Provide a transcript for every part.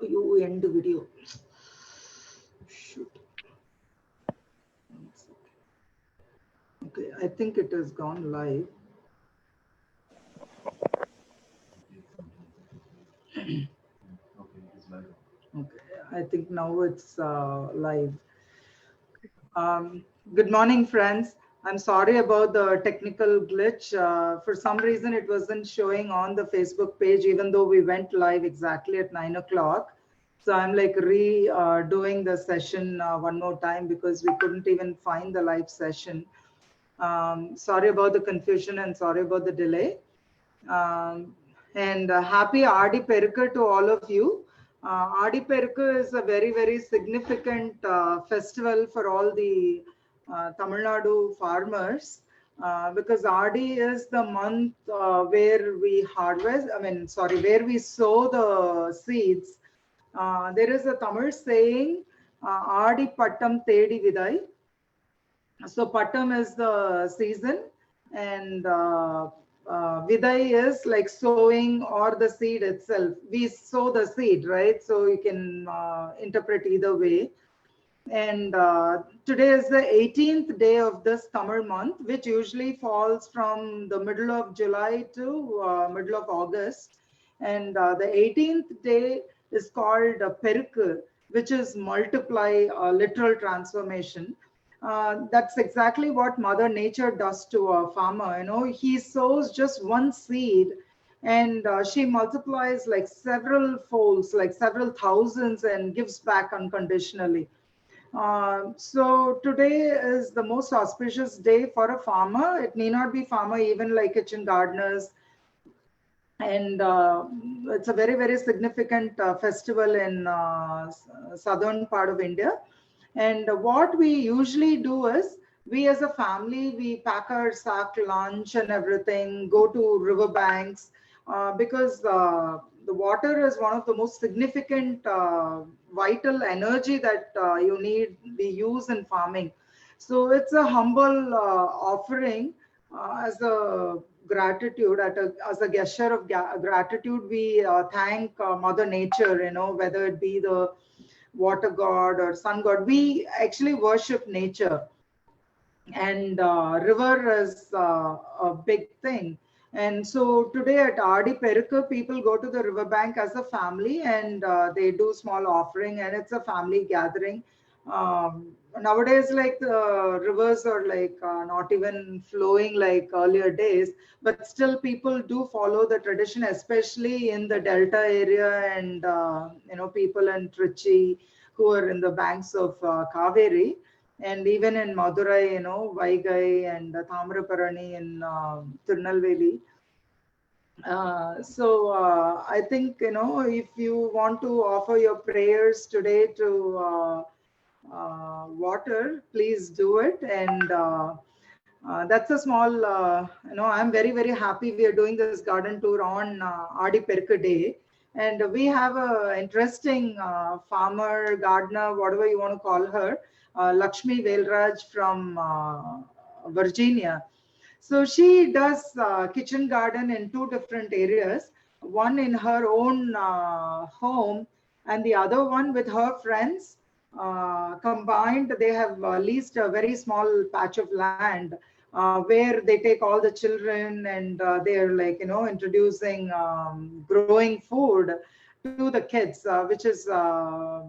You end the video. Shoot. Okay, I think it has gone live. Okay, I think now it's live. Good morning, friends. I'm sorry about the technical glitch. For some reason, it wasn't showing on the Facebook page, even though we went live exactly at 9 o'clock. So I'm like doing the session one more time because we couldn't even find the live session. Sorry about the confusion and sorry about the delay. And happy Adi Perukku to all of you. Adi Perukku is a very, very significant festival for all the Tamil Nadu farmers because Adi is the month where we harvest, where we sow the seeds. There is a Tamil saying, Adi Pattam Tedi Vidai. So Pattam is the season and Vidai is like sowing or the seed itself. We sow the seed, right? So you can interpret either way. And today is the 18th day of this Tamil month, which usually falls from the middle of July to middle of August. And the 18th day is called Perukku, which is multiply, literal transformation. That's exactly what Mother Nature does to a farmer. You know, he sows just one seed and she multiplies like several folds, like several thousands, and gives back unconditionally. So today is the most auspicious day for a farmer. It may not be farmer, even like kitchen gardeners. And it's a very, very significant festival in southern part of India. And what we usually do is, we as a family, we pack our sack lunch and everything, go to riverbanks, because the water is one of the most significant vital energy that we use in farming. So it's a humble offering as a gratitude, as a gesture of gratitude. We thank Mother Nature, you know, whether it be the water god or sun god. We actually worship nature, and river is a big thing. And so today at Adi Perukku, people go to the riverbank as a family, and they do small offering, and it's a family gathering. Nowadays, like the rivers are like not even flowing like earlier days, but still people do follow the tradition, especially in the Delta area, and people in Trichy who are in the banks of Kaveri, and even in Madurai, Vaigai and Thamraparani in Tirunelveli. So I think, if you want to offer your prayers today to water, please do it. And that's a small, I'm very, very happy we are doing this garden tour on Adi Perukku Day. And we have a interesting farmer, gardener, whatever you want to call her, Lakshmi Velraj from Virginia. So she does kitchen garden in two different areas, one in her own home and the other one with her friends. Combined, they have leased a very small patch of land where they take all the children, and they're like, introducing growing food to the kids, which is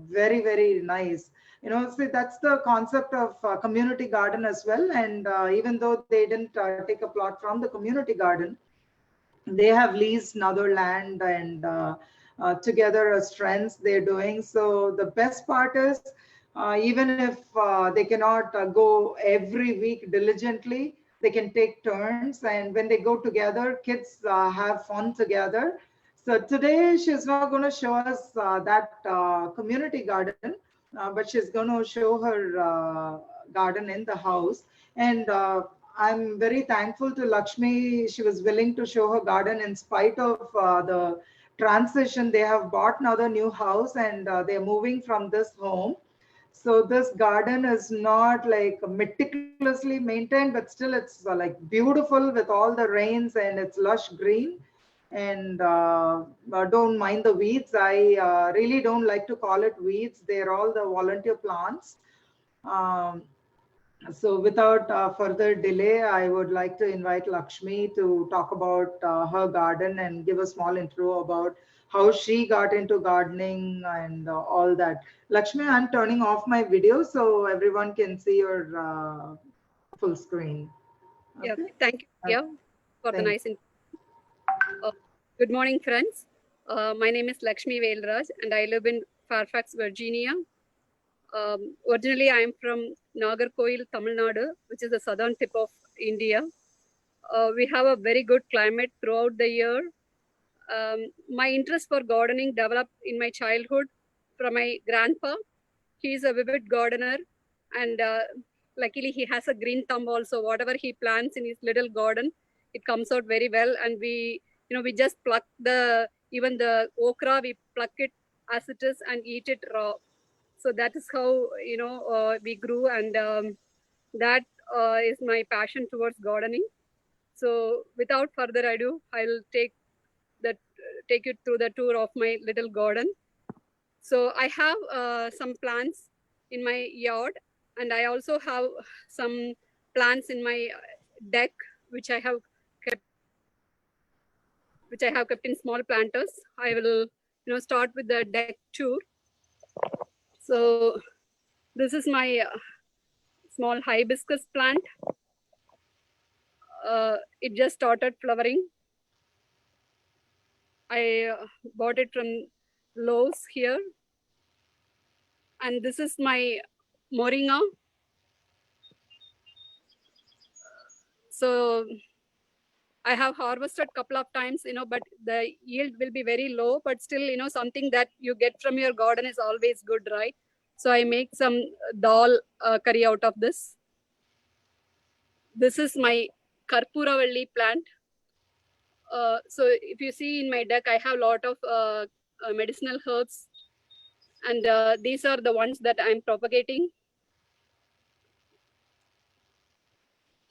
very, very nice. So that's the concept of community garden as well. And even though they didn't take a plot from the community garden, they have leased another land, and together as friends they're doing. So the best part is, even if they cannot go every week diligently, they can take turns, and when they go together, kids have fun together. So today she's not going to show us that community garden, but she's going to show her garden in the house. And I'm very thankful to Lakshmi. She was willing to show her garden in spite of the transition. They have bought another new house, and they're moving from this home. So this garden is not like meticulously maintained, but still it's like beautiful with all the rains, and it's lush green. and don't mind the weeds. I really don't like to call it weeds. They're all the volunteer plants. Um, so without further delay, I would like to invite Lakshmi to talk about her garden and give a small intro about how she got into gardening and all that. Lakshmi, I'm turning off my video so everyone can see your full screen. Yeah, Okay. thank you, Priya, for the Thank nice good morning, friends. My name is Lakshmi Velraj, and I live in Fairfax, Virginia. Originally, I am from Nagarkoil, Tamil Nadu, which is the southern tip of India. We have a very good climate throughout the year. My interest for gardening developed in my childhood from my grandpa. He is a vivid gardener, and luckily he has a green thumb also. Whatever he plants in his little garden, it comes out very well. And we just pluck even the okra, we pluck it as it is and eat it raw. So that is how we grew, and that is my passion towards gardening. So without further ado, I'll take you through the tour of my little garden. So I have some plants in my yard, and I also have some plants in my deck, which I have kept in small planters. I will start with the deck tour. So this is my small hibiscus plant. It just started flowering. I bought it from Lowe's here. And this is my moringa. So I have harvested couple of times, but the yield will be very low, but still, something that you get from your garden is always good, right? So I make some dal curry out of this. This is my Karpuravalli plant. So if you see in my deck, I have a lot of medicinal herbs, and these are the ones that I'm propagating.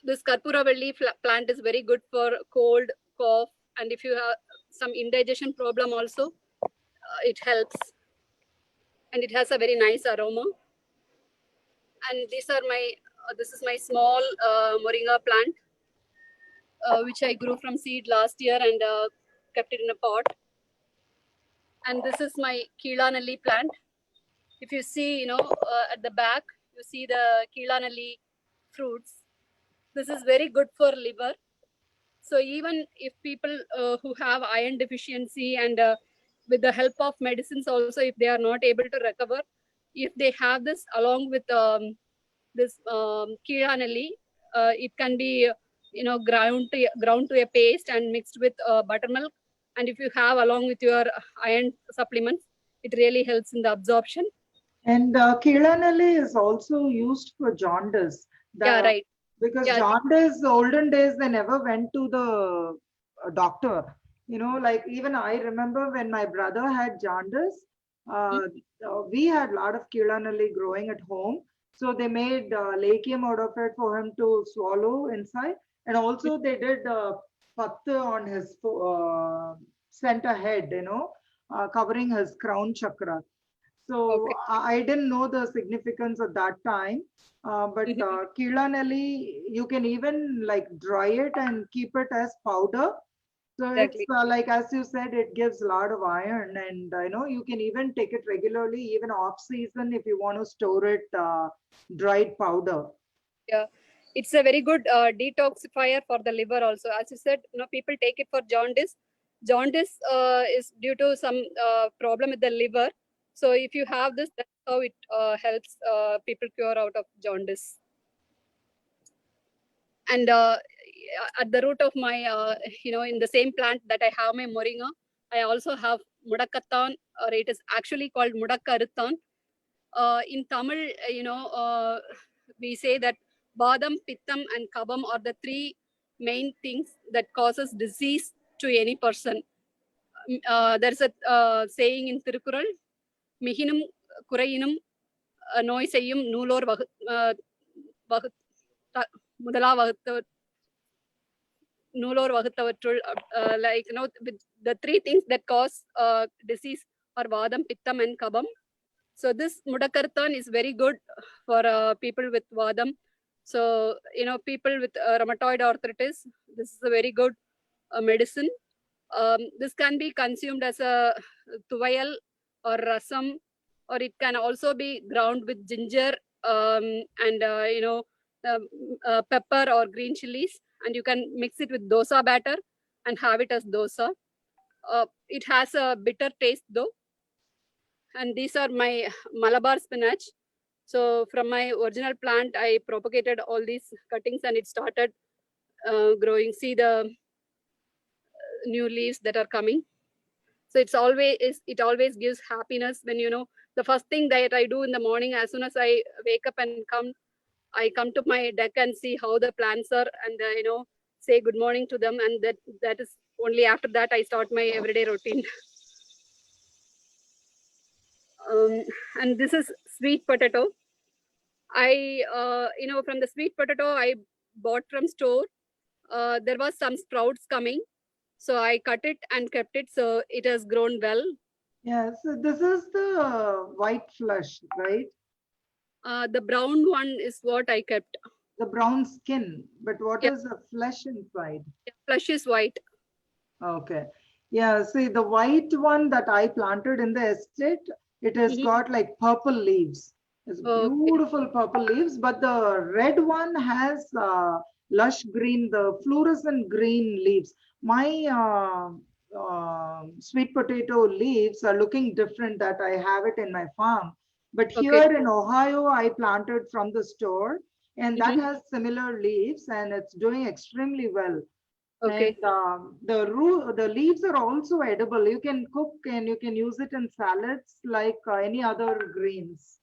This Karpuravalli plant is very good for cold, cough, and if you have some indigestion problem also, it helps. And it has a very nice aroma. And these are this is my small moringa plant, which I grew from seed last year and kept it in a pot. And this is my Keelanalli plant. If you see, at the back, you see the Keelanalli fruits. This is very good for liver. So even if people who have iron deficiency and with the help of medicines also, if they are not able to recover, if they have this along with this Keelanalli, it can be ground to a paste and mixed with buttermilk. And if you have along with your iron supplements, it really helps in the absorption. And Keelanalli is also used for jaundice. Yeah, right. Because Yeah. jaundice, olden days, they never went to the doctor. Like even I remember when my brother had jaundice, we had a lot of Keelanalli growing at home. So they made lakium out of it for him to swallow inside. And also they did patta on his center head, covering his crown chakra. So Okay. I didn't know the significance at that time. But Keelanalli, you can even like dry it and keep it as powder. So Exactly. it's like, as you said, it gives a lot of iron, and you can even take it regularly, even off season, if you want to store it dried powder. Yeah, it's a very good detoxifier for the liver also. As you said, people take it for jaundice. Jaundice is due to some problem with the liver. So if you have this, that's how it helps people cure out of jaundice. And at the root of my, in the same plant that I have my moringa, I also have mudakattan, or it is actually called mudakkaruttan. In Tamil, we say that Badam, Pittam, and Kabam are the three main things that causes disease to any person. There's a saying in Tirukural, Mihinum Kurayinum Noi Seyum Nulor Mudala Nulor Vagatavatrul, like, with the three things that cause disease are Vadam, Pittam, and Kabam. So this Mudakartan is very good for people with Vadam. So, people with rheumatoid arthritis, this is a very good medicine. This can be consumed as a tuvail or rasam, or it can also be ground with ginger and pepper or green chilies, and you can mix it with dosa batter and have it as dosa. It has a bitter taste though. And these are my Malabar spinach. So from my original plant, I propagated all these cuttings and it started growing. See the new leaves that are coming. So it always gives happiness when, the first thing that I do in the morning, as soon as I wake up and I come to my deck and see how the plants are, and say good morning to them, and that is only after that I start my everyday routine. And this is sweet potato. I from the sweet potato I bought from store. There was some sprouts coming, so I cut it and kept it, so it has grown well. Yeah, so this is the white flesh, right? The brown one is what I kept. The brown skin, but what Yeah. is the flesh inside? Flesh is white. Okay. Yeah, see the white one that I planted in the estate, it has got like purple leaves. It's beautiful purple leaves, but the red one has lush green, the fluorescent green leaves. My sweet potato leaves are looking different that I have it in my farm. But here in Ohio, I planted from the store and that has similar leaves and it's doing extremely well. Okay. And the leaves are also edible. You can cook and you can use it in salads like any other greens.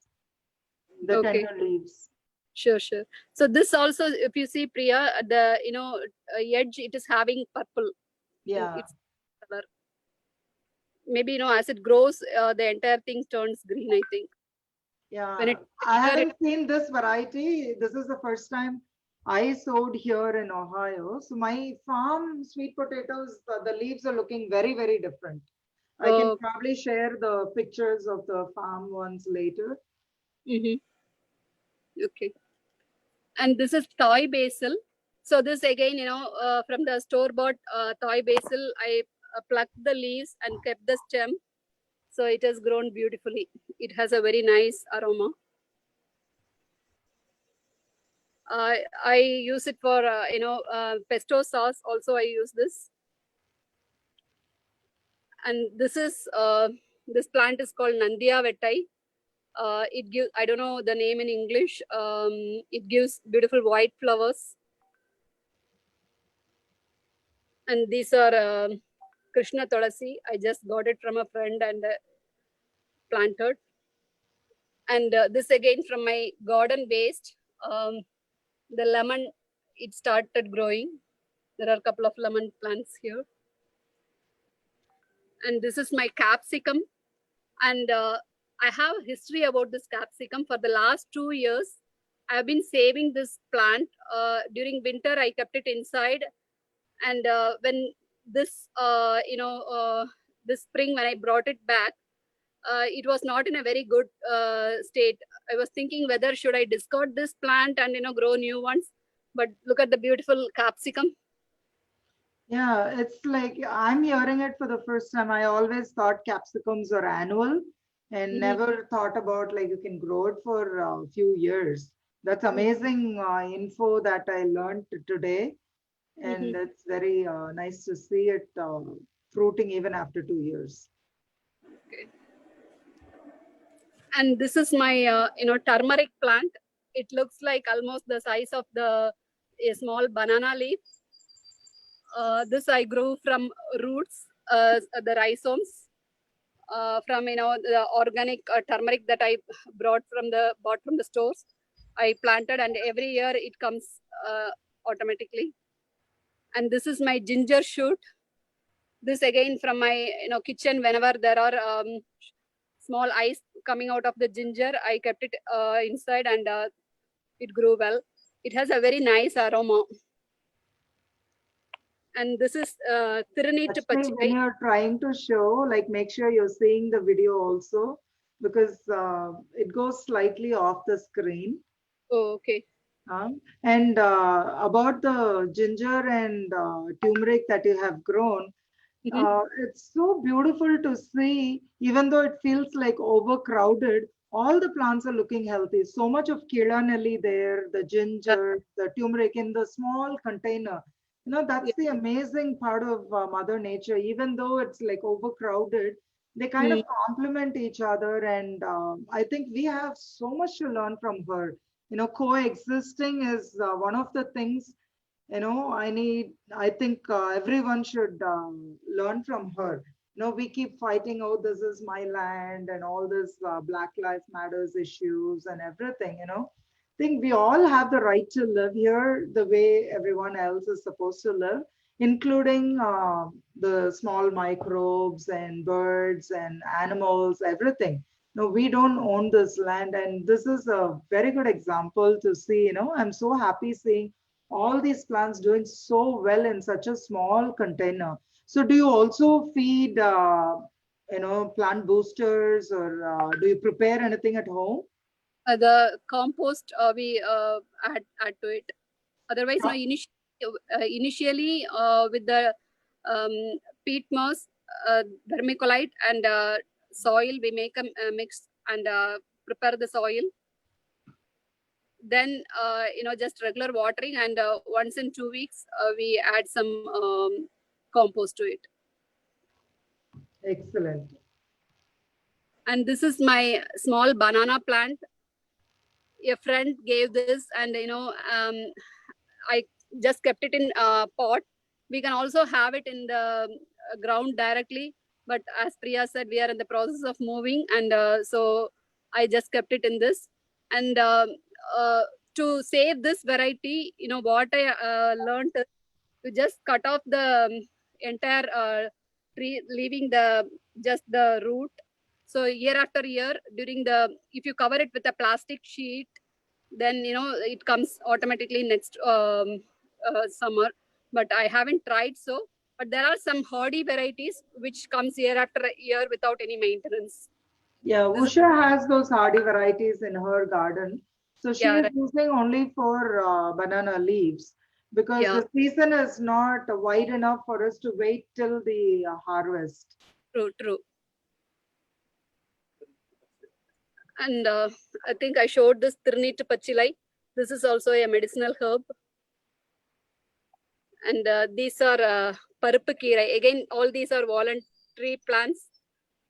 The tender leaves. Sure. So this also, if you see, Priya, the edge, it is having purple. Yeah. It's color. Maybe as it grows, the entire thing turns green, I think. Yeah, I haven't seen this variety. This is the first time I sowed here in Ohio. So my farm sweet potatoes, the leaves are looking very, very different. I can probably share the pictures of the farm ones later. Okay. And this is Thai basil. So this again, from the store-bought Thai basil, I plucked the leaves and kept the stem. So it has grown beautifully. It has a very nice aroma. I use it for, pesto sauce. Also, I use this. And this is, this plant is called Nandia Vettai. It gives, I don't know the name in English. It gives beautiful white flowers. And these are Krishna Tulasi. I just got it from a friend and planted. And this again from my garden waste. The lemon, it started growing. There are a couple of lemon plants here. And this is my capsicum. And I have a history about this capsicum. For the last 2 years, I've been saving this plant. During winter, I kept it inside. And when this, this spring, when I brought it back, it was not in a very good state. I was thinking whether should I discard this plant and grow new ones. But look at the beautiful capsicum. Yeah, it's like I'm hearing it for the first time. I always thought capsicums are annual and never thought about like you can grow it for a few years. That's amazing info that I learned today. And it's very nice to see it fruiting even after 2 years. Okay. And this is my, turmeric plant. It looks like almost the size of a small banana leaf. This I grew from roots, the rhizomes, from the organic turmeric that I bought from the stores. I planted, and every year it comes automatically. And this is my ginger shoot. This again from my kitchen. Whenever there are small ice coming out of the ginger, I kept it inside, and it grew well. It has a very nice aroma. And this is Thirunettu Actually, when Pachai. you're trying to show, like, make sure you're seeing the video also, because it goes slightly off the screen. Oh, okay. And about the ginger and turmeric that you have grown, it's so beautiful to see, even though it feels like overcrowded, all the plants are looking healthy. So much of Kiranelli there, the ginger, the turmeric in the small container. You know, that's the amazing part of Mother Nature. Even though it's like overcrowded, they kind of complement each other. And I think we have so much to learn from her. You know, coexisting is one of the things, you know, I think everyone should learn from her. You know, we keep fighting, oh, this is my land and all this Black Lives Matters issues and everything, you know. I think we all have the right to live here the way everyone else is supposed to live, including the small microbes and birds and animals, everything. No, we don't own this land. And this is a very good example to see, you know, I'm so happy seeing all these plants doing so well in such a small container. So do you also feed, you know, plant boosters, or do you prepare anything at home? The compost we add to it. Otherwise, no, initially with the peat moss, vermiculite, and soil, we make a mix and prepare the soil. Then just regular watering, and once in 2 weeks we add some compost to it. Excellent. And this is my small banana plant. A friend gave this, and I just kept it in a pot. We can also have it in the ground directly, but as Priya said, we are in the process of moving, and so I just kept it in this. And to save this variety, you know what I learned is to just cut off the entire tree, leaving just the root. So year after year, if you cover it with a plastic sheet, then it comes automatically next summer. But I haven't tried so. But there are some hardy varieties which comes year after year without any maintenance. Yeah, Usha has those hardy varieties in her garden. So she is using only for banana leaves, because the season is not wide enough for us to wait till the harvest. True. And I think I showed this Thirunettu Pachilai. This is also a medicinal herb. And these are Paruppu Kirai. Again, all these are voluntary plants.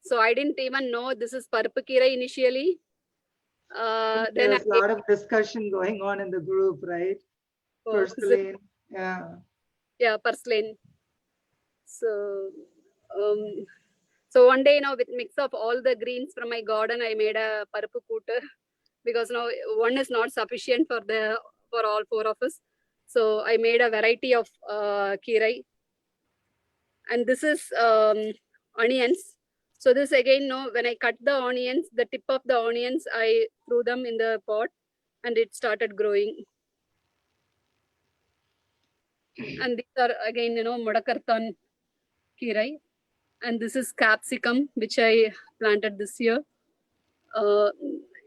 So I didn't even know this is Paruppu Kirai initially. There's a lot of discussion going on in the group, right? Purslane. Yeah, purslane. So one day, with mix of all the greens from my garden, I made a Paruppu Kootu, because one is not sufficient for all four of us. So I made a variety of kirai. And this is onions. So this again, when I cut the onions, the tip of the onions, I threw them in the pot and it started growing. And these are again, Mudakartan kirai. And this is capsicum, which I planted this year.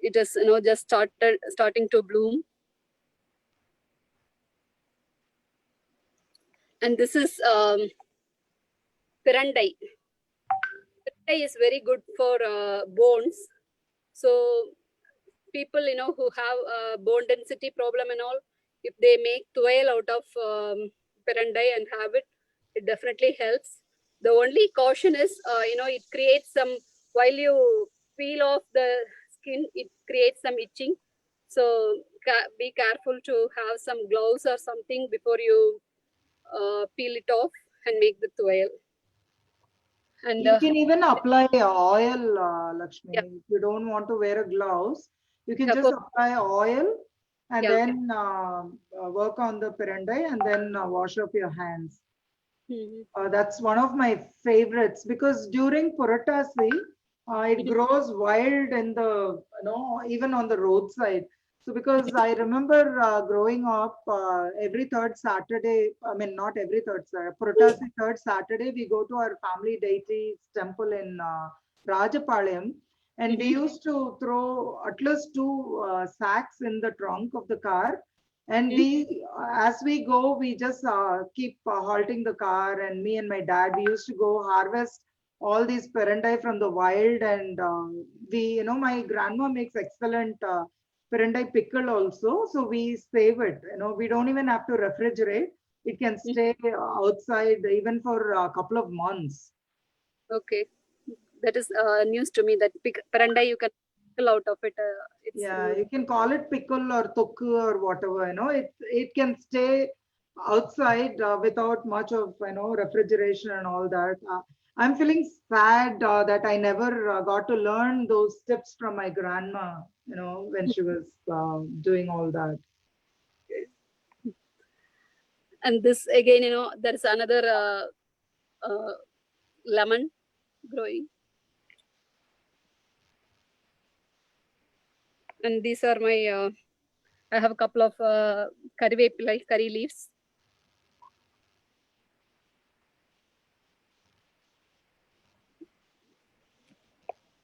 It is, just starting to bloom. And this is Pirandai. Pirandai is very good for bones. So people, who have bone density problem and all, if they make tuile out of Pirandai and have it, it definitely helps. The only caution is, it creates while you peel off the skin, it creates some itching. So be careful to have some gloves or something before you peel it off and make the tuile. And you can even apply oil, Lakshmi. If you don't want to wear a gloves, you can just apply oil and then work on the Pirandai and then wash up your hands. That's one of my favorites, because during Puratasi, it grows wild in the, even on the roadside. So because I remember growing up, every third Saturday, I mean, not every third Saturday, Purotasi third Saturday, we go to our family deity's temple in Rajapalayam. And we used to throw at least two sacks in the trunk of the car. And we, as we go, we just keep halting the car. And me and my dad, we used to go harvest all these perendai from the wild. And we, my grandma makes excellent perendai pickle also. So we save it. We don't even have to refrigerate. It can stay outside even for a couple of months. Okay, that is news to me. That peranda you can pickle out of it. Yeah, you can call it pickle or tokku or whatever. It can stay outside without much of refrigeration and all that. I'm feeling sad that I never got to learn those tips from my grandma. When she was doing all that. And this again, there is another lemon growing. And these are my, I have a couple of curry leaves.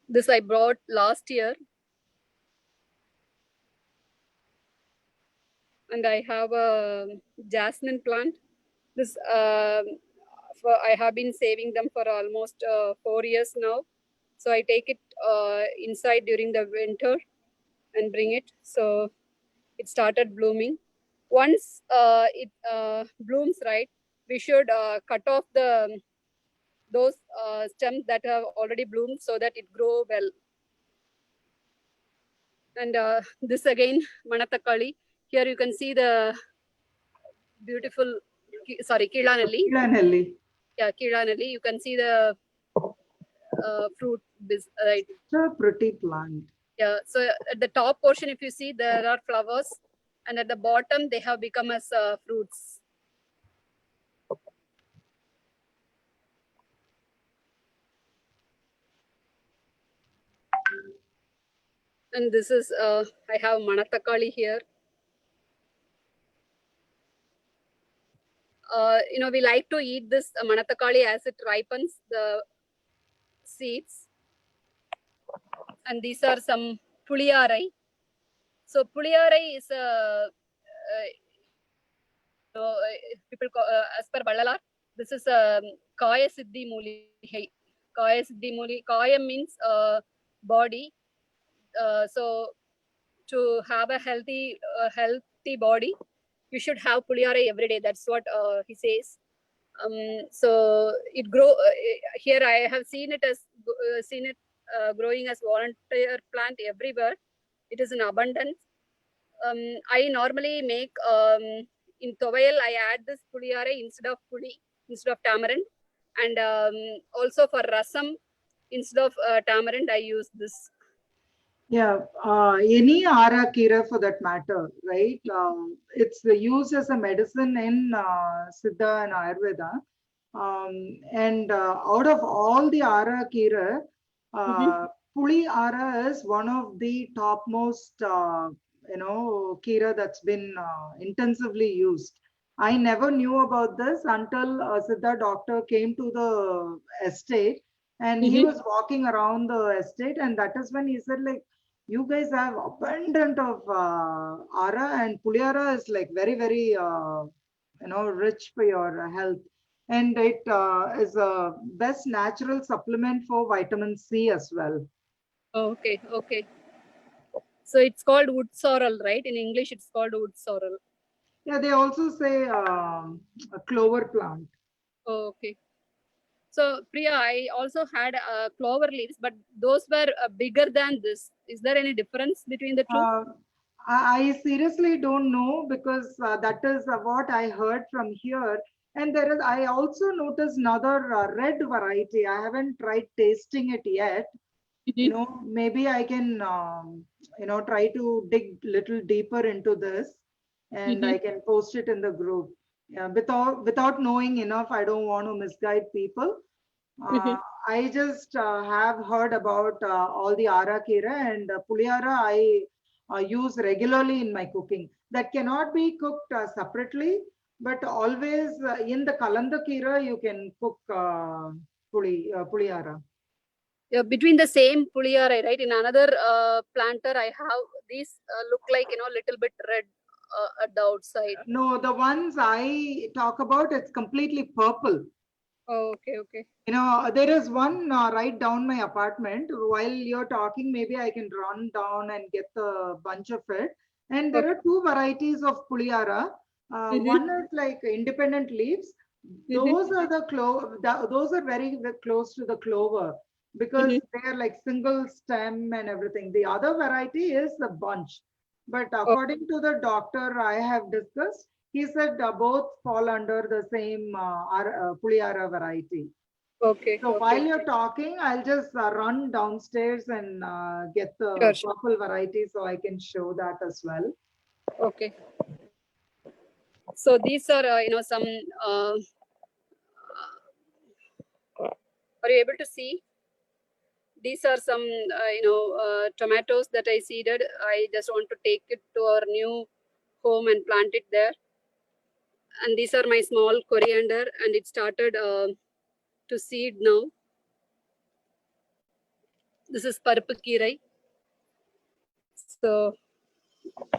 This I brought last year. And I have a jasmine plant. This I have been saving them for almost 4 years now. So I take it inside during the winter and bring it. So it started blooming. Once it blooms, right, we should cut off those stems that have already bloomed so that it grow well. And this again, Manatakali. Here you can see the beautiful, Kilanelli. Kilanelli. Yeah, Kilanelli. You can see the fruit, right? It's a pretty plant. Yeah, so at the top portion, if you see, there are flowers, and at the bottom, they have become as fruits. And this is, I have Manatakali here. We like to eat this Manatakali as it ripens, the seeds. And these are some puliyarai. So puliyarai is people call, as per Ballalar, this is Kaya Siddhi Muli. Kaya Siddhi Muli. Kaya means body. So to have a healthy body, you should have puliyarai every day. That's what he says. So it grow here. I have seen it growing as volunteer plant everywhere. It is in abundance. I normally make in Tovail, I add this puliyarai instead of tamarind, and also for rasam, instead of tamarind, I use this. Yeah, any ara kira for that matter, right? It's used as a medicine in Siddha and Ayurveda. And out of all the ara kira, puli ara is one of the topmost, kira that's been intensively used. I never knew about this until a Siddha doctor came to the estate and he was walking around the estate, and that is when he said, like, you guys have abundant of ara, and puliara is like very, very, rich for your health. And it is a best natural supplement for vitamin C as well. Okay. So it's called wood sorrel, right? In English, it's called wood sorrel. Yeah, they also say a clover plant. Okay. So Priya, I also had clover leaves, but those were bigger than this. Is there any difference between the two? I seriously don't know, because that is what I heard from here. And I also noticed another red variety. I haven't tried tasting it yet. Maybe I can, try to dig little deeper into this, and I can post it in the group. Yeah, without knowing enough, I don't want to misguide people. I just have heard about all the ara kira and puliara. I use regularly in my cooking. That cannot be cooked separately, but always in the Kalandakira, you can cook puliyara. Between the same puliyara, right? In another planter, I have these look like, little bit red at the outside. No, the ones I talk about, it's completely purple. Oh, okay. There is one right down my apartment. While you're talking, maybe I can run down and get the bunch of it. And there are two varieties of puliyara. One is like independent leaves. Those are those are very close to the clover because they are like single stem and everything. The other variety is the bunch. But according to the doctor I have discussed, he said both fall under the same puliyara variety. Okay. So while you're talking, I'll just run downstairs and get the purple variety so I can show that as well. Okay. So these are, some. Are you able to see? These are some, tomatoes that I seeded. I just want to take it to our new home and plant it there. And these are my small coriander, and it started to seed now. This is Parapakirai. So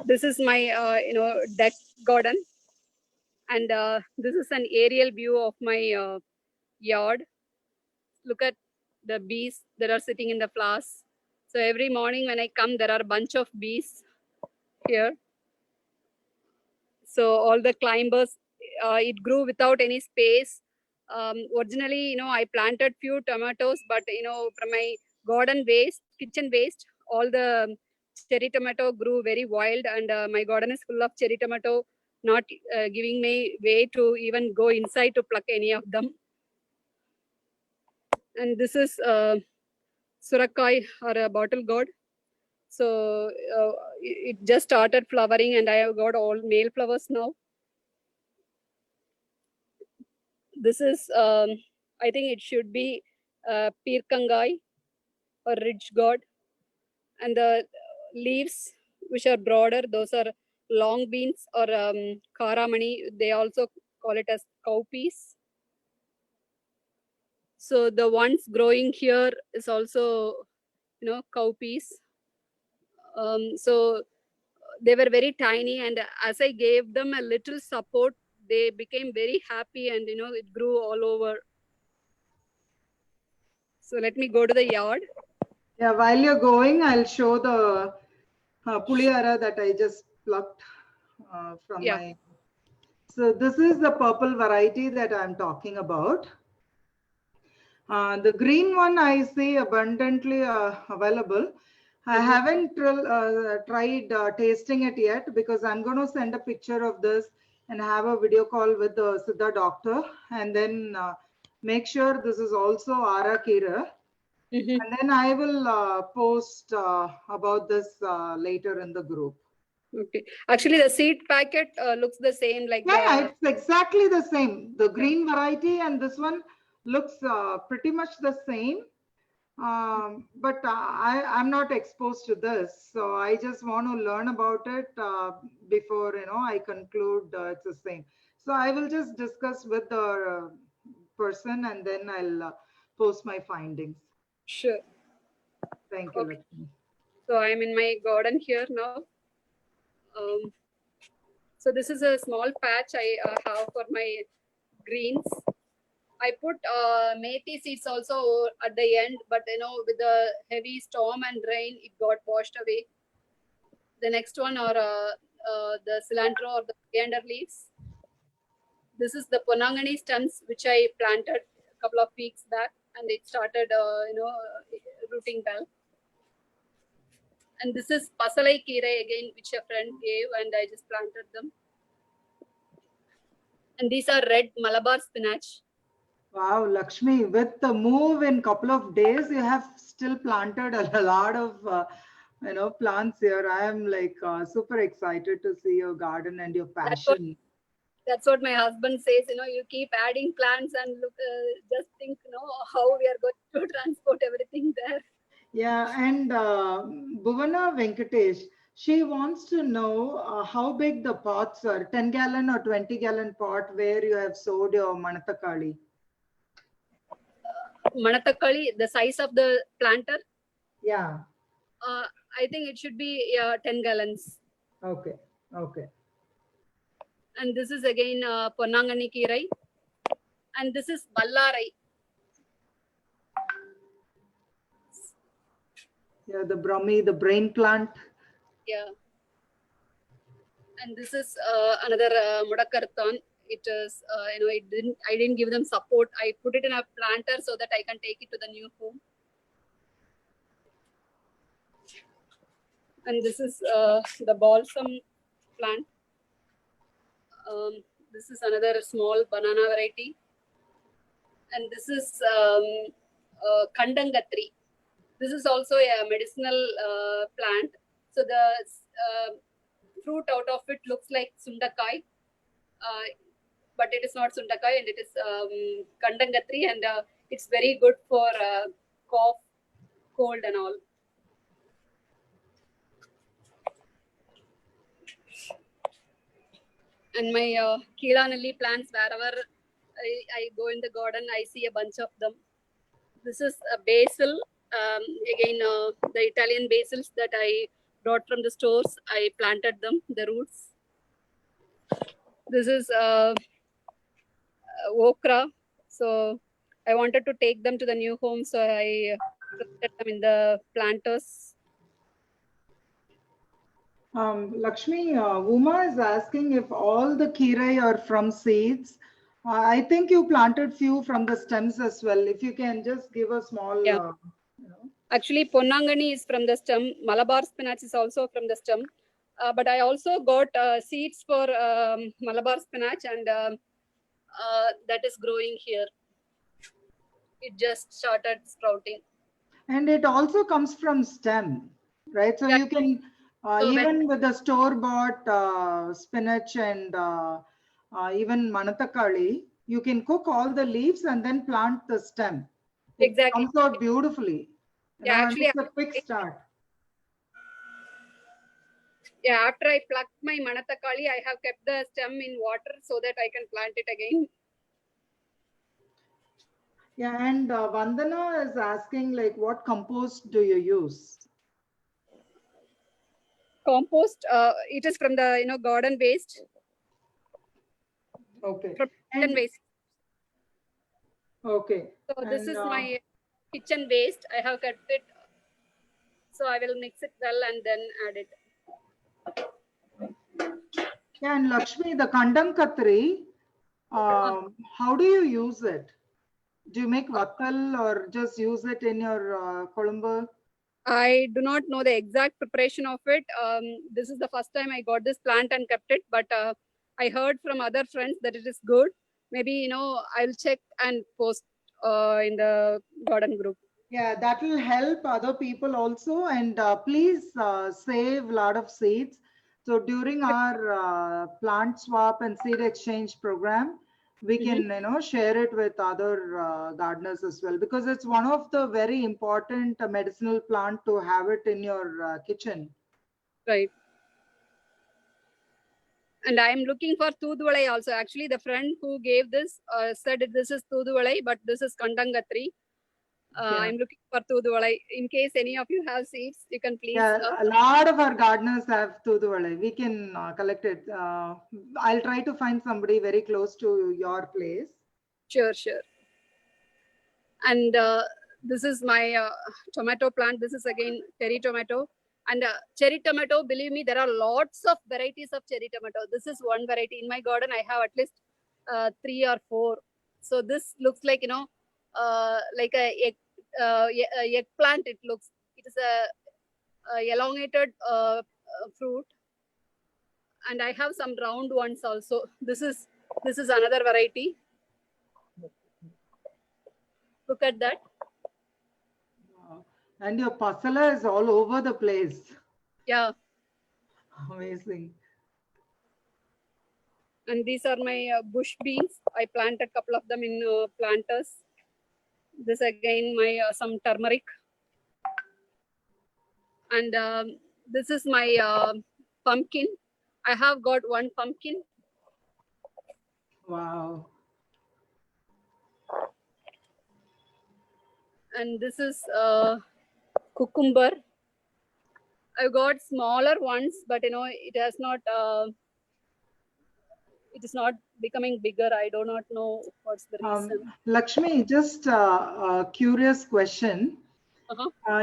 this is my, deck garden. And this is an aerial view of my yard. Look at the bees that are sitting in the flowers. So every morning when I come, there are a bunch of bees here. So all the climbers, it grew without any space. Originally, I planted few tomatoes, but from my garden waste, kitchen waste, all the cherry tomato grew very wild, and my garden is full of cherry tomato, not giving me way to even go inside to pluck any of them. And this is Surakai, or a bottle gourd. So it just started flowering, and I have got all male flowers now. This is, I think it should be Pirkangai or ridge gourd. And the leaves, which are broader, those are long beans or karamani. They also call it as cowpeas. So the ones growing here is also, cowpeas. So they were very tiny, and as I gave them a little support, they became very happy, and it grew all over. So let me go to the yard. Yeah, while you're going, I'll show the puliyara that I just plucked from my. So this is the purple variety that I'm talking about. The green one I see abundantly available. I haven't tried tasting it yet because I'm going to send a picture of this and have a video call with the Siddha doctor, and then make sure this is also Arakira. And then I will post about this later in the group. Okay. Actually, the seed packet looks the same. Like yeah, it's exactly the same. The green variety and this one looks pretty much the same. But I'm not exposed to this, so I just want to learn about it before I conclude it's the same. So I will just discuss with the person, and then I'll post my findings. Sure. Thank you, Lakshmi. So I'm in my garden here now. So this is a small patch I have for my greens. I put methi seeds also at the end, but with the heavy storm and rain, it got washed away. The next one are the cilantro or the coriander leaves. This is the ponangani stems, which I planted a couple of weeks back, and it started, rooting well. And this is pasalai kire again, which a friend gave, and I just planted them. And these are red Malabar spinach. Wow, Lakshmi, with the move in couple of days, you have still planted a lot of plants here. I am like super excited to see your garden and your passion. That's what my husband says. You keep adding plants and look, just think, how we are going to transport everything there. Yeah, and Bhuvana Venkatesh. She wants to know how big the pots are, 10-gallon or 20-gallon pot where you have sowed your Manatakali. Manatakali, the size of the planter, Yeah. I think it should be 10 gallons. Okay. Okay. And this is again Ponnangani Kirai. And this is Ballarai. Yeah, the Brahmi, the brain plant. Yeah. And this is another Mudakartan. It is, I didn't give them support. I put it in a planter so that I can take it to the new home. And this is the balsam plant. This is another small banana variety. And this is Kandangatri. This is also a medicinal plant. So the fruit out of it looks like sundakai, but it is not sundakai, and it is Kandangatri, and it's very good for cough, cold, and all. And my Keelanalli plants, wherever I go in the garden, I see a bunch of them. This is a basil. Again, the Italian basils that I brought from the stores. I planted them, the roots. This is okra. So I wanted to take them to the new home. So I planted them in the planters. Lakshmi, Uma is asking if all the kirai are from seeds. I think you planted few from the stems as well. If you can just give a small. Yeah. Actually, Ponnangani is from the stem. Malabar spinach is also from the stem. But I also got seeds for Malabar spinach, and that is growing here. It just started sprouting. And it also comes from stem, right? So Yeah. you can, even with the store-bought spinach and even Manatakali, you can cook all the leaves and then plant the stem. It Exactly. comes out beautifully. Yeah, actually, it's a quick start. Yeah, after I plucked my Manatakali, I have kept the stem in water so that I can plant it again. Yeah, and Vandana is asking, like, what compost do you use? Compost, it is from the garden waste. Okay. From kitchen waste. Okay. So this is my kitchen waste. I have kept it. So I will mix it well and then add it. Yeah, and Lakshmi, the Kandam Katri, how do you use it? Do you make vattal or just use it in your Columba? I do not know the exact preparation of it. This is the first time I got this plant and kept it, but I heard from other friends that it is good. Maybe, I'll check and post in the garden group. Yeah, that will help other people also. And please save a lot of seeds. So during our plant swap and seed exchange program, we can share it with other gardeners as well, because it's one of the very important medicinal plant to have it in your kitchen. Right. And I'm looking for Thuduvalai also. Actually, the friend who gave this said this is Thuduvalai, but this is Kandangatri. I'm looking for Thuduvalai. In case any of you have seeds, you can please. Yeah, a lot of our gardeners have Thuduvalai. We can collect it. I'll try to find somebody very close to your place. Sure. And this is my tomato plant. This is again cherry tomato. And cherry tomato, believe me, there are lots of varieties of cherry tomato. This is one variety. In my garden, I have at least 3 or 4. So this looks like, like a eggplant. It looks. It is a elongated fruit. And I have some round ones also. This is another variety. Look at that. And your pasala is all over the place. Yeah. Amazing. And these are my bush beans. I planted a couple of them in planters. This again, my some turmeric. And this is my pumpkin. I have got one pumpkin. Wow. And this is cucumber. I got smaller ones, but it has not. It is not becoming bigger. I do not know what's the reason. Lakshmi, just a curious question.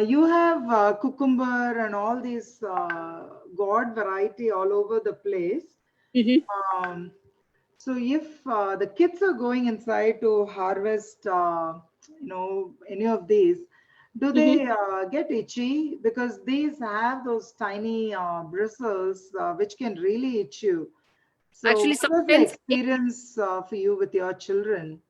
You have cucumber and all these gourd variety all over the place. So if the kids are going inside to harvest, any of these, do they get itchy? Because these have those tiny bristles which can really itch you. So Actually, what was the experience for you with your children?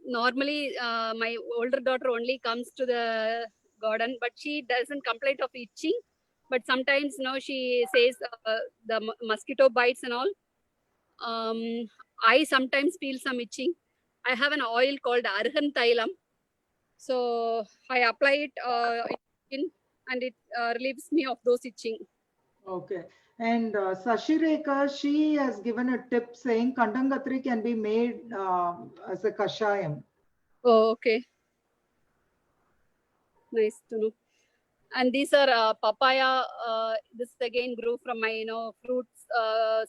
Normally, my older daughter only comes to the garden, but she doesn't complain of itching. But sometimes, she says the mosquito bites and all. I sometimes feel some itching. I have an oil called Arhan Thailam. So I apply it and it relieves me of those itching. Okay. And Sashireka, she has given a tip saying Kandangatri can be made as a kashayam. Oh, okay. Nice to know. And these are papaya. This again grew from my fruits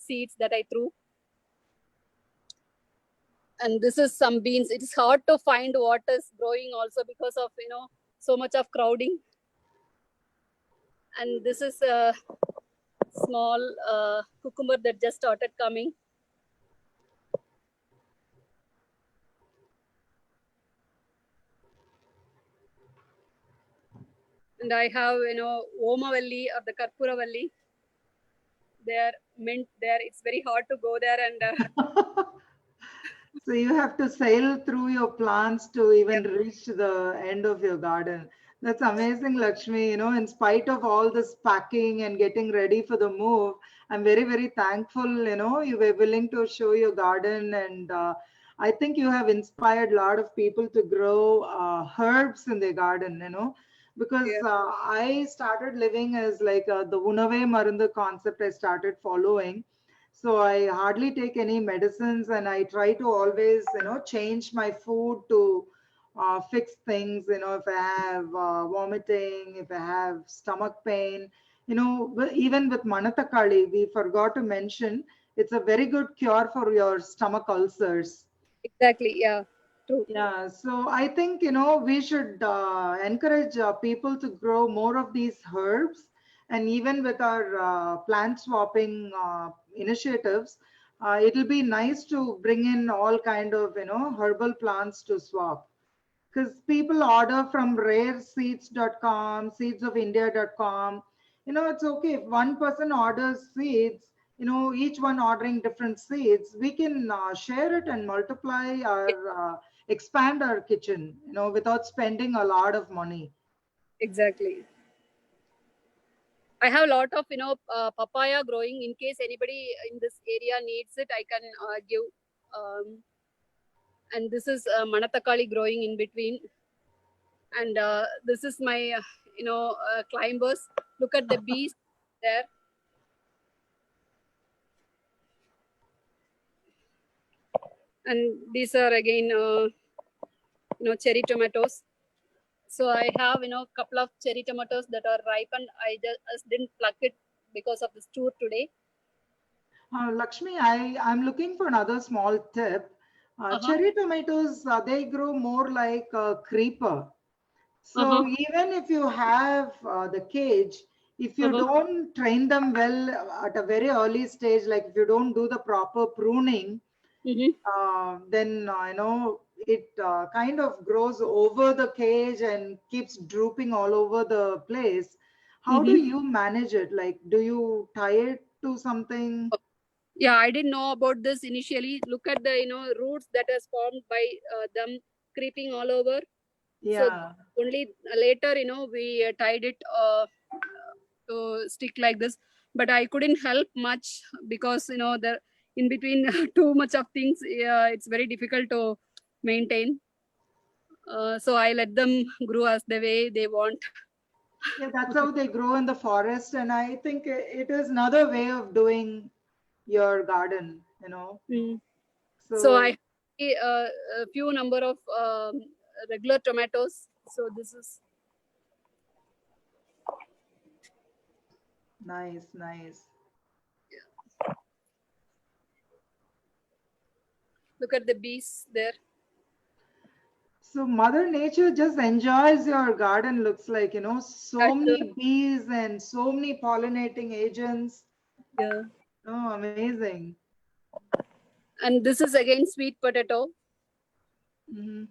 seeds that I threw. And this is some beans. It is hard to find what is growing also because of so much of crowding. And this is a small cucumber that just started coming. And I have Omavalli or the Karpuravalli. They're mint there. It's very hard to go there and So you have to sail through your plants to even reach the end of your garden. That's amazing, Lakshmi. In spite of all this packing and getting ready for the move, I'm very, very thankful, you were willing to show your garden. And I think you have inspired a lot of people to grow herbs in their garden, because I started living as like the Unave Marunda concept I started following. So I hardly take any medicines, and I try to always, change my food to fix things. If I have vomiting, if I have stomach pain, even with Manatakali, we forgot to mention it's a very good cure for your stomach ulcers. Exactly. Yeah. True. Yeah, so I think we should encourage people to grow more of these herbs, and even with our plant swapping initiatives, it'll be nice to bring in all kind of herbal plants to swap. Because people order from rareseeds.com, seedsofindia.com. It's okay if one person orders seeds, each one ordering different seeds, we can share it and multiply our expand our kitchen, without spending a lot of money. Exactly. I have a lot of papaya growing. In case anybody in this area needs it, I can give. And this is Manatakali growing in between. And this is my climbers. Look at the bees there. And these are again cherry tomatoes. So I have a couple of cherry tomatoes that are ripe, and I just didn't pluck it because of this tour today. Lakshmi, I'm looking for another small tip. Cherry tomatoes, they grow more like a creeper. So even if you have the cage, if you don't train them well at a very early stage, like if you don't do the proper pruning, then it kind of grows over the cage and keeps drooping all over the place. How do you manage it? Like, do you tie it to something? Yeah, I didn't know about this initially. Look at the roots that is formed by them creeping all over. Yeah. So only later we tied it to stick like this, but I couldn't help much because the in between too much of things, it's very difficult to maintain. So I let them grow as the way they want. Yeah, that's how they grow in the forest. And I think it is another way of doing your garden, you know. Mm. So So I have a few number of regular tomatoes. So this is nice, nice. look at the bees there. So Mother Nature just enjoys your garden, looks like, you know, Yeah, so sure. many bees and so many pollinating agents. Yeah. Oh, amazing. And this is again sweet potato. Hmm.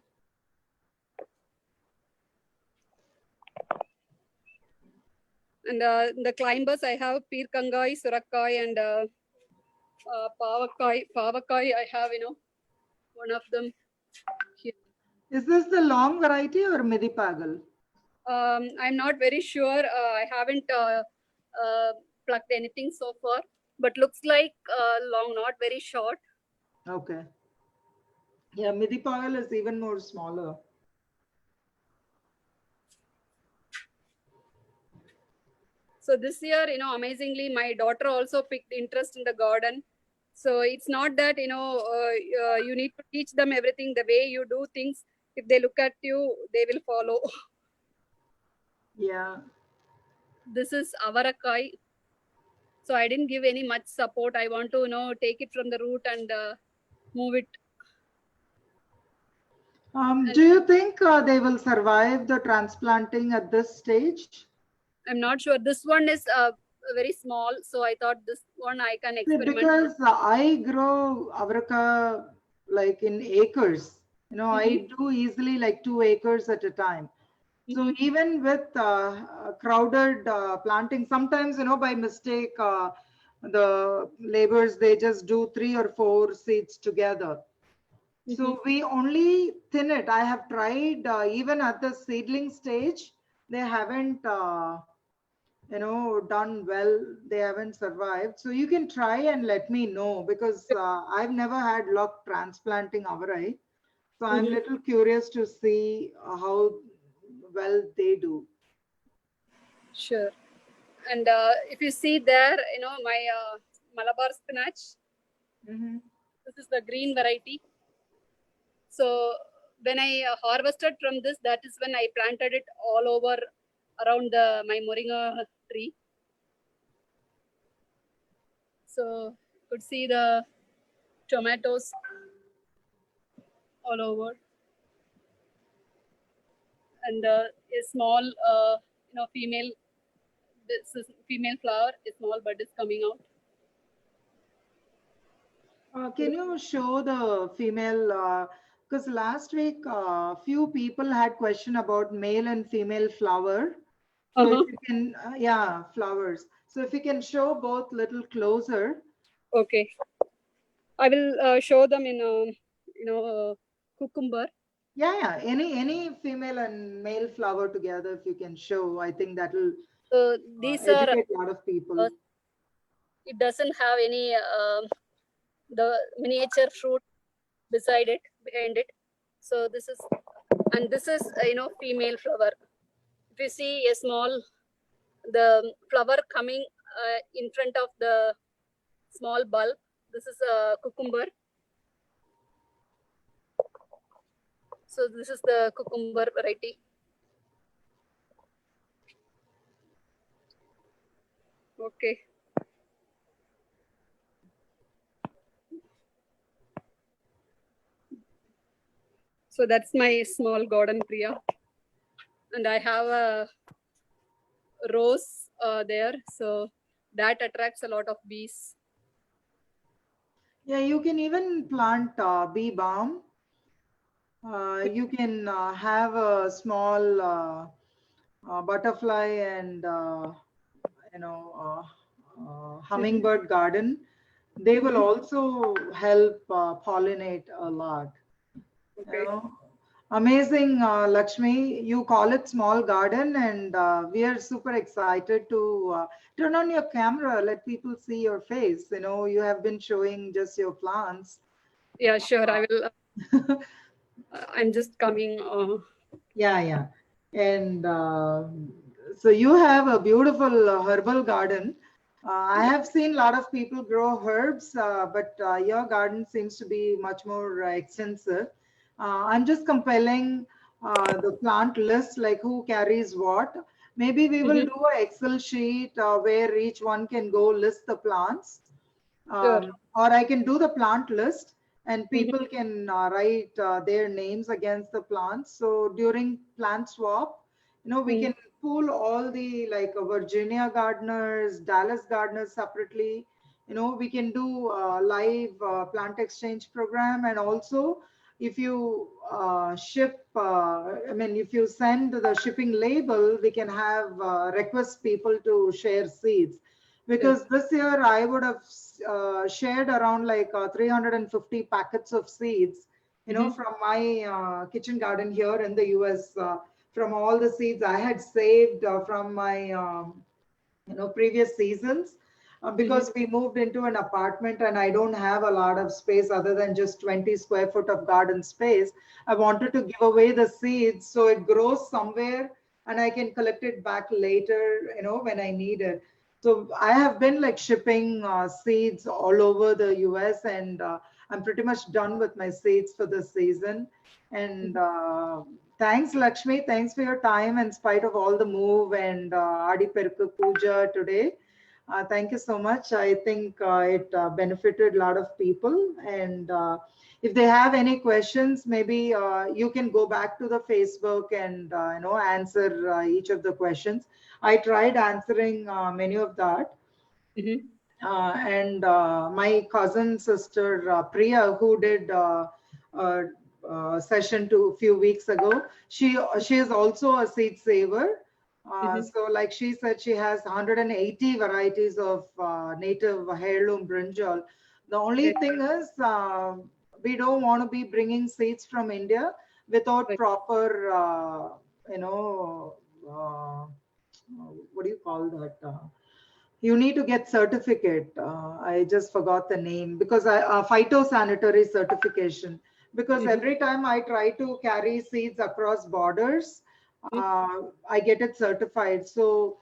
And the climbers, I have Pirkangai, Surakai, and Pavakai. Pavakai, I have, one of them here. Is this the long variety or Midipagal? I'm not very sure. I haven't plucked anything so far, but looks like long, not very short. Okay. Yeah, Midipagal is even more smaller. So this year, amazingly, my daughter also picked interest in the garden. So it's not that, you need to teach them everything the way you do things. If they look at you, they will follow. Yeah. This is avarakai. So I didn't give any much support. I want to, take it from the root and move it. Do you think they will survive the transplanting at this stage? I'm not sure. This one is very small. So I thought this one I can See, experiment. because I grow avaraka like in acres. You know, Mm-hmm. I do easily like 2 acres at a time. So Mm-hmm. even with crowded planting, sometimes, you know, by mistake, the laborers, they just do 3 or 4 seeds together. Mm-hmm. So we only thin it. I have tried even at the seedling stage, they haven't, done well. They haven't survived. So you can try and let me know because I've never had luck transplanting avarai. So I'm Mm-hmm. little curious to see how well they do. Sure. And if you see there, my Malabar spinach, Mhm. this is the green variety. So when I harvested from this, that is when I planted it all over around my moringa tree. So could see the tomatoes all over, and a small, female. This is female flower. A small bud is coming out. Can you show the female? Because last week, few people had question about male and female flower. So if Uh-huh. you can, yeah, flowers. So if you can show both little closer. Okay. I will show them in, cucumber. Yeah, yeah. Any female and male flower together, if you can show, I think that will So these are, educate a lot of people. it doesn't have any, the miniature fruit beside it, behind it. So this is, and this is, female flower. If you see a small, the flower coming in front of the small bulb, this is a cucumber. So this is the cucumber variety. Okay. So that's my small garden, Priya. And I have a rose there. So that attracts a lot of bees. Yeah, you can even plant bee balm. You can have a small butterfly and hummingbird garden. They will also help pollinate a lot. You Okay. know, amazing, Lakshmi. You call it small garden, and we are super excited to turn on your camera. Let people see your face. You know, you have been showing just your plants. Yeah, sure. I will. I'm just coming. Yeah, yeah. And So you have a beautiful herbal garden. I have seen a lot of people grow herbs, but your garden seems to be much more extensive. I'm just compiling the plant list, like who carries what. Maybe we will do an Excel sheet where each one can go list the plants. Sure. Or I can do the plant list and people can write their names against the plants. So during plant swap, we can pool all the like Virginia gardeners, Dallas gardeners separately. We can do live plant exchange program. And also if you ship, if you send the shipping label, we can have request people to share seeds. Because this year I would have shared around like 350 packets of seeds, from my kitchen garden here in the US, from all the seeds I had saved from my, previous seasons. Because we moved into an apartment and I don't have a lot of space other than just 20 square foot of garden space. I wanted to give away the seeds so it grows somewhere and I can collect it back later, when I need it. So I have been like shipping seeds all over the US, and I'm pretty much done with my seeds for this season. And thanks, Lakshmi. Thanks for your time in spite of all the move and Adi Perukku Puja today. Thank you so much. I think it benefited a lot of people. And if they have any questions, maybe you can go back to the Facebook and answer each of the questions. I tried answering many of that. And my cousin sister Priya, who did session a few weeks ago, she is also a seed saver. So like she said, she has 180 varieties of native heirloom brinjal. The only thing is we don't want to be bringing seeds from India without proper, what do you call that? You need to get certificate. I just forgot the name because phytosanitary certification. Because every time I try to carry seeds across borders, I get it certified. So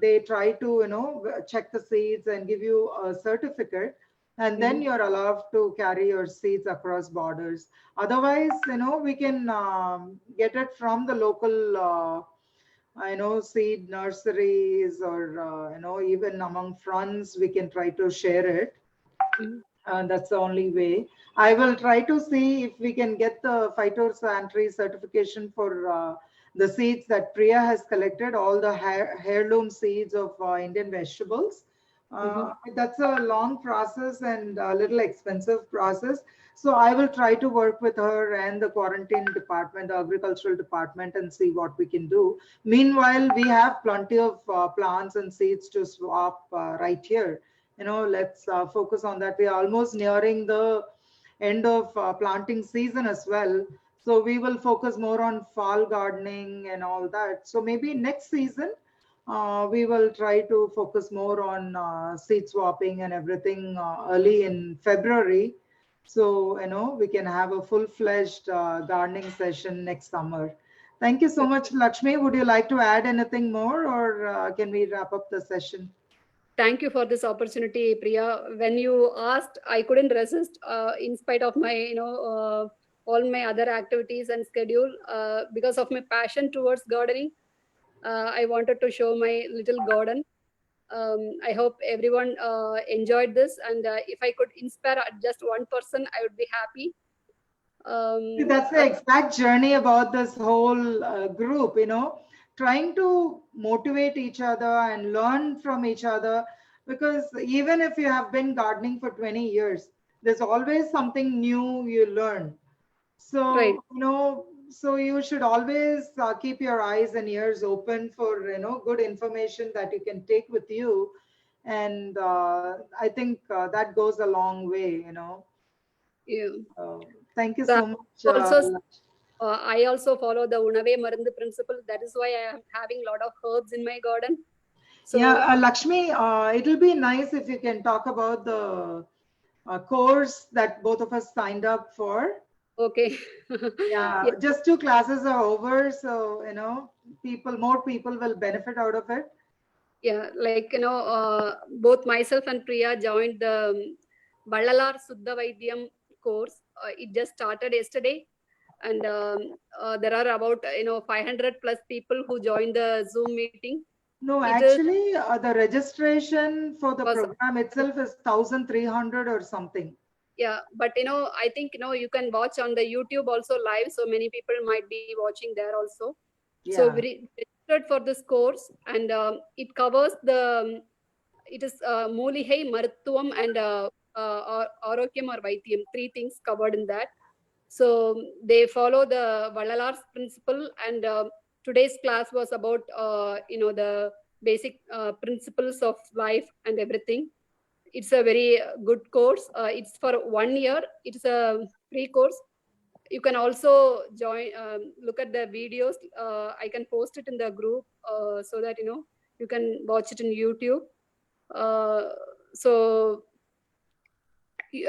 they try to, check the seeds and give you a certificate. And then you're allowed to carry your seeds across borders. Otherwise, we can get it from the local seed nurseries or, even among friends, we can try to share it. That's the only way. I will try to see if we can get the phytosanitary certification for the seeds that Priya has collected, all the heirloom seeds of Indian vegetables. That's a long process and a little expensive process. So I will try to work with her and the quarantine department, the agricultural department, and see what we can do. Meanwhile, we have plenty of plants and seeds to swap right here. Let's focus on that. We are almost nearing the end of planting season as well. So we will focus more on fall gardening and all that. So maybe next season, we will try to focus more on seed swapping and everything early in February. So, we can have a full-fledged gardening session next summer. Thank you so much, Lakshmi. Would you like to add anything more, or can we wrap up the session? Thank you for this opportunity, Priya. When you asked, I couldn't resist in spite of my, all my other activities and schedule. Because of my passion towards gardening, I wanted to show my little garden. I hope everyone enjoyed this. And if I could inspire just one person, I would be happy. That's the exact journey about this whole group, trying to motivate each other and learn from each other. Because even if you have been gardening for 20 years, there's always something new you learn. So, so you should always keep your eyes and ears open for, good information that you can take with you. And I think that goes a long way, Thank you so much. I also follow the Unave Marundu principle. That is why I am having a lot of herbs in my garden. So, yeah, Lakshmi, it'll be nice if you can talk about the course that both of us signed up for. Okay. Yeah, Yeah, just 2 classes are over, so more people will benefit out of it. yeah, like both myself and Priya joined the Vallalar Suddha Vaidyam course. It just started yesterday, and there are about 500 plus people who joined the Zoom meeting. No, It is actually, the registration for the was program itself is 1,300 or something. yeah, but I think you can watch on the YouTube also live, so many people might be watching there also. So Yeah. we registered for this course, and it covers the it is Moolihai, Maruthuvam, and Arogyam or Vaidyam, three things covered in that. So they follow the Vallalar's principle, and today's class was about the basic principles of life and everything. It's a very good course. It's for 1 year. It's a free course. You can also join, look at the videos. I can post it in the group so that you can watch it in YouTube. Uh, so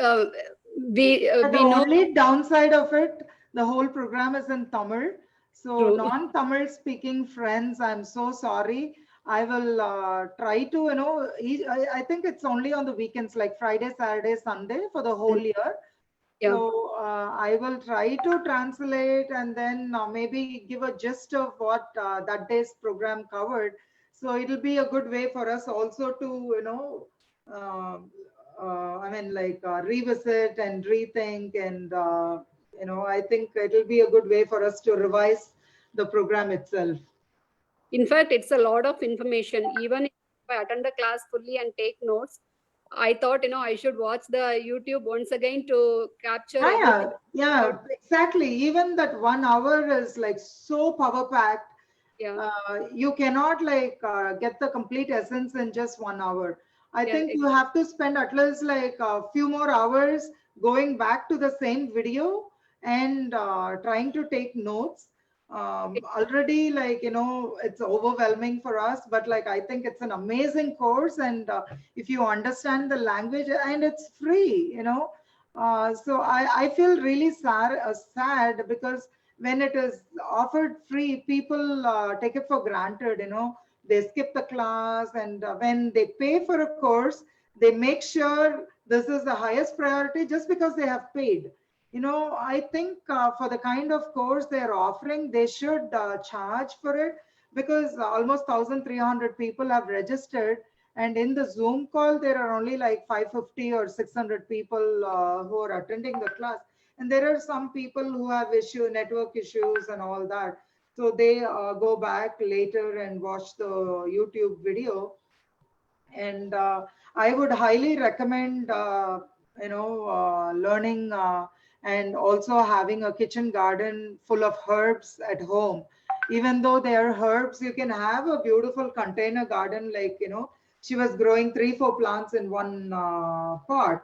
uh, we The know. only downside of it, the whole program is in Tamil. So True. non-Tamil speaking friends, I'm so sorry. I will try to, I think it's only on the weekends, like Friday, Saturday, Sunday for the whole year. Yeah. So I will try to translate and then maybe give a gist of what that day's program covered. So it'll be a good way for us also to, uh, revisit and rethink. And, I think it'll be a good way for us to revise the program itself. In fact, it's a lot of information. Even if I attend the class fully and take notes, I thought I should watch the YouTube once again to capture everything. Yeah, exactly. Even that 1 hour is like so power packed. Yeah, You cannot get the complete essence in just 1 hour. I yeah, think you have to spend at least like a few more hours going back to the same video and trying to take notes. Already, it's overwhelming for us, but I think it's an amazing course. And if you understand the language, and it's free, so I feel really sad because when it is offered free, people take it for granted, they skip the class. And when they pay for a course, they make sure this is the highest priority just because they have paid. I think for the kind of course they're offering, they should charge for it, because almost 1,300 people have registered. And in the Zoom call, there are only like 550 or 600 people who are attending the class. And there are some people who have network issues and all that. So they go back later and watch the YouTube video. And I would highly recommend, learning and also having a kitchen garden full of herbs at home. Even though they are herbs, you can have a beautiful container garden, she was growing 3 4 plants in one pot.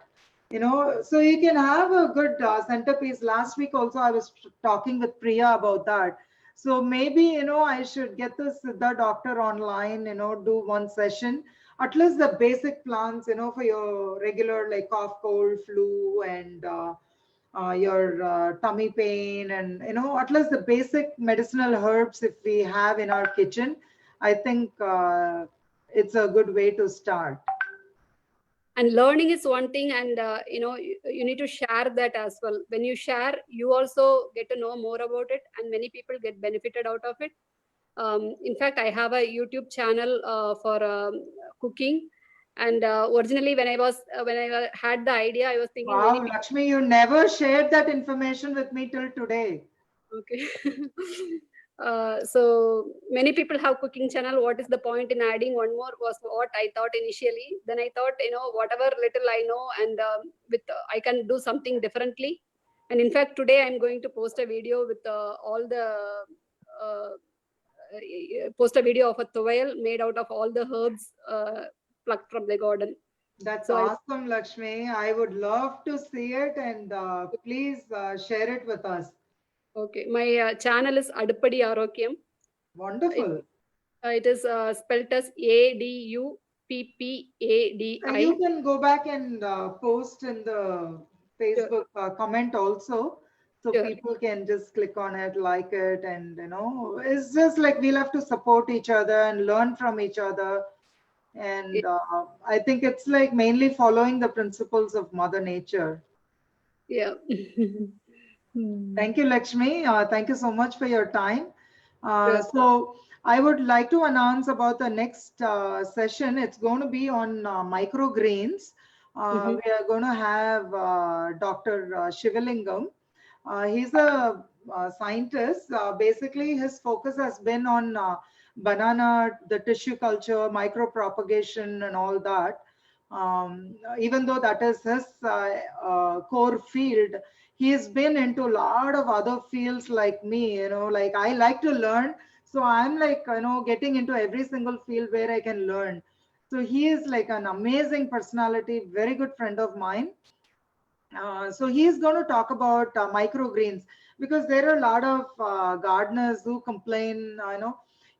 So you can have a good centerpiece. Last week also I was talking with Priya about that. So maybe, I should get the doctor online, do one session, at least the basic plants, for your regular like cough, cold, flu, and your tummy pain. And at least the basic medicinal herbs, if we have in our kitchen, I think it's a good way to start. And learning is one thing, and you need to share that as well. When you share, you also get to know more about it, and many people get benefited out of it. In fact, I have a YouTube channel for cooking, and originally when I had the idea, I was thinking many Wow, people. Lakshmi, you never shared that information with me till today. Okay. So many people have cooking channel. What is the point in adding one more was what I thought initially. Then I thought, whatever little I know, and with I can do something differently. And in fact, today I'm going to post a video with all the post a video of a tuvail made out of all the herbs plucked from the garden. That's So awesome, Lakshmi. I would love to see it, and please share it with us. okay, my channel is Adupadi Arogyam. Wonderful. It is spelled as ADUPPADI. And you can go back and post in the Sure. Facebook comment also. So Sure. people can just click on it, like it, and it's just like we'll have to support each other and learn from each other. And I think it's like mainly following the principles of Mother Nature. Yeah. Thank you, Lakshmi. Thank you so much for your time. Sure. So I would like to announce about the next session. It's going to be on microgreens. We are going to have Dr. Shivalingam. He's a scientist. Basically, his focus has been on banana, the tissue culture, micropropagation, and all that. Even though that is his core field, he's been into a lot of other fields like me. Like I like to learn. So I'm like, getting into every single field where I can learn. So he is like an amazing personality, very good friend of mine. So he's going to talk about microgreens, because there are a lot of gardeners who complain,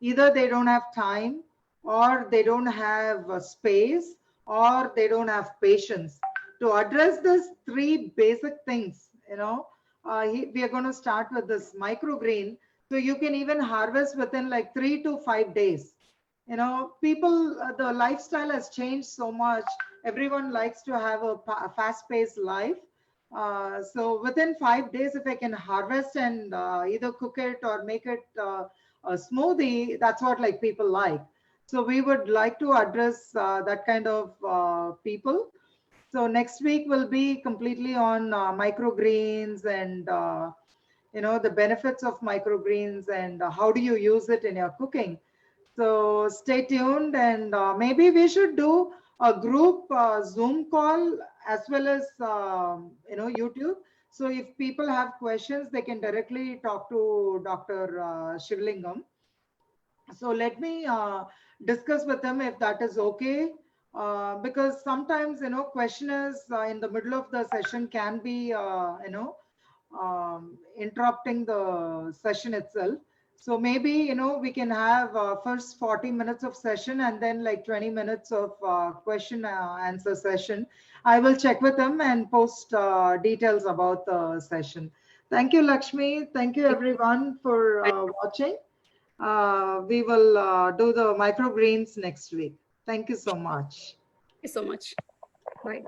either they don't have time, or they don't have space, or they don't have patience to address these three basic things. We are going to start with this microgreen. So you can even harvest within like 3 to 5 days. People, the lifestyle has changed so much. Everyone likes to have a fast-paced life. So within 5 days, if I can harvest and either cook it or make it a smoothie, that's what like people like. So we would like to address that kind of people. So next week will be completely on microgreens and the benefits of microgreens and how do you use it in your cooking. So stay tuned, and maybe we should do a group Zoom call as well as YouTube. So if people have questions, they can directly talk to Dr. Shivlingam. So let me discuss with him if that is okay. Because sometimes questioners in the middle of the session can be interrupting the session itself. So maybe, we can have first 40 minutes of session and then like 20 minutes of question answer session. I will check with them and post details about the session. Thank you, Lakshmi. Thank you, everyone, for watching. We will do the microgreens next week. Thank you so much. Thank you so much. Bye.